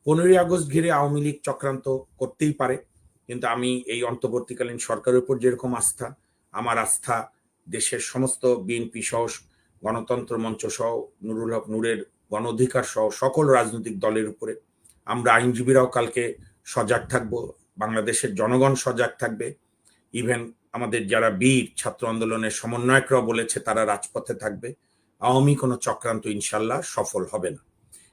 15ই August ঘিরে আওয়ামী লীগ চক্রান্ত করতেই পারে, কিন্তু আমি এই অন্তর্বর্তীকালীন সরকারের উপর যেরকম আস্থা, আমার আস্থা দেশের সমস্ত বিএনপি সহ, গণতন্ত্র মঞ্চ সহ, নুরুল হক নূরের গণ অধিকার সহ সকল রাজনৈতিক দলের উপরে। আমরা আইনজীবীরাও কালকে সজাগ থাকব, বাংলাদেশের জনগণ সজাগ থাকবে। ইভেন আমাদের যারা বীর ছাত্র আন্দোলনের সমন্বয়করাও বলেছে তারা রাজপথে থাকবে। আওয়ামী কোনো চক্রান্ত ইনশাল্লাহ সফল হবে না,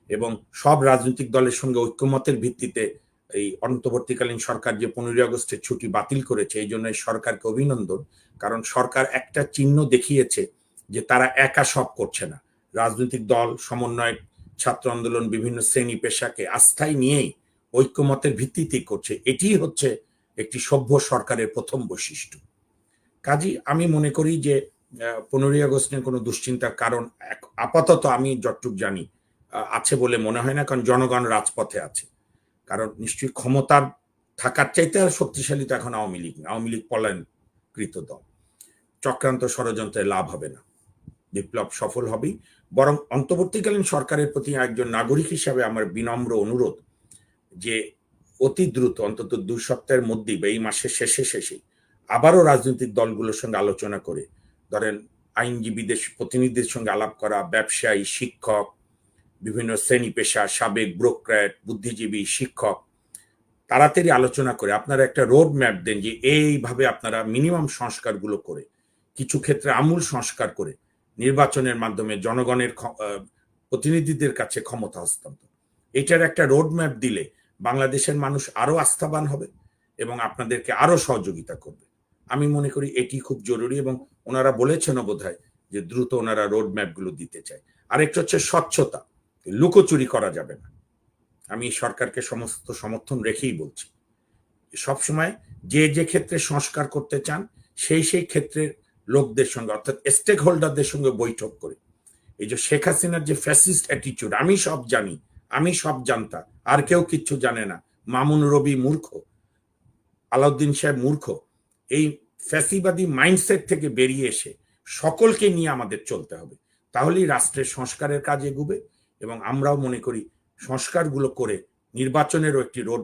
এবং সব রাজনৈতিক দলের সঙ্গে ঐক্যমতের ভিত্তিতে এই অন্তর্বর্তীকালীন সরকার যে 15ই আগস্টের ছুটি বাতিল করেছে, এই জন্য সরকারকে অভিনন্দন। কারণ সরকার একটা চিহ্ন দেখিয়েছে যে তারা একা সব করছে না। রাজনৈতিক দল, সমন্বয়, ছাত্র আন্দোলন, বিভিন্ন শ্রেণী পেশাকে আস্থায় নিয়েই ঐক্যমতের ভিত্তিতেই করছে। এটি হচ্ছে একটি সভ্য সরকারের প্রথম বৈশিষ্ট্য। কাজী আমি মনে করি যে 15ই আগস্ট নিয়ে কোনো দুশ্চিন্তার কারণ আপাতত আমি যতটুকু জানি আছে বলে মনে হয় না, কারণ জনগণ রাজপথে আছে। কারণ নিশ্চয়ই ক্ষমতার থাকার চাইতে আর শক্তিশালী তো এখন আওয়ামী লীগ না, আওয়ামী লীগ পলায়নকৃত দল। চক্রান্ত ষড়যন্ত্রে লাভ হবে না, বিপ্লব সফল হবেই। বরং অন্তর্বর্তীকালীন সরকারের প্রতি একজন নাগরিক হিসাবে আমার বিনম্র অনুরোধ যে অতি দ্রুত, অন্তত 2 সপ্তাহের মধ্যেই বা এই মাসের শেষেই আবারও রাজনৈতিক দলগুলোর সঙ্গে আলোচনা করে, ধরেন আইনজীবীদের প্রতিনিধিদের সঙ্গে আলাপ করা, ব্যবসায়ী, শিক্ষক, বিভিন্ন শ্রেণী পেশা, সাবেক ব্রোকরাট, বুদ্ধিজীবী, শিক্ষক, তাড়াতাড়ি আলোচনা করে আপনারা একটা রোড ম্যাপ দেন যে এইভাবে আপনারা মিনিমাম সংস্কারগুলো করে, কিছু ক্ষেত্রে আমূল সংস্কার করে নির্বাচনের মাধ্যমে জনগণের প্রতিনিধিদের কাছে ক্ষমতা হস্তান্তর, এটার একটা রোড ম্যাপ দিলে বাংলাদেশের মানুষ আরো আস্থাবান হবে এবং আপনাদেরকে আরো সহযোগিতা করবে। আমি মনে করি এটি খুব জরুরি, এবং ওনারা বলেছেন বোধহয় যে দ্রুত ওনারা রোড ম্যাপগুলো দিতে চায়। আরেকটা হচ্ছে স্বচ্ছতা, লুকোচুরি করা যাবে না। আমি সরকারকে সমস্ত সমর্থন রেখেই বলছি, সবসময় যে যে ক্ষেত্রে সংস্কার করতে চান সেই ক্ষেত্রে লোকদের সঙ্গে, অর্থাৎ স্টেক হোল্ডারদের সঙ্গে বৈঠক করে। এই যে শেখ হাসিনার যে ফ্যাসিস্ট অ্যাটিটিউড, আমি সব জানি, আমি সব জানতা, আর কেউ কিচ্ছু জানে না, মামুন রবি মূর্খ, আলাউদ্দিন সাহেব মূর্খ, এই ফ্যাসিবাদী মাইন্ডসেট থেকে বেরিয়ে এসে সকলকে নিয়ে আমাদের চলতে হবে। তাহলেই রাষ্ট্রের সংস্কারের কাজ এগুবে, এবং আমরাও মনে করি সংস্কারগুলো করে নির্বাচনেরও একটি রোড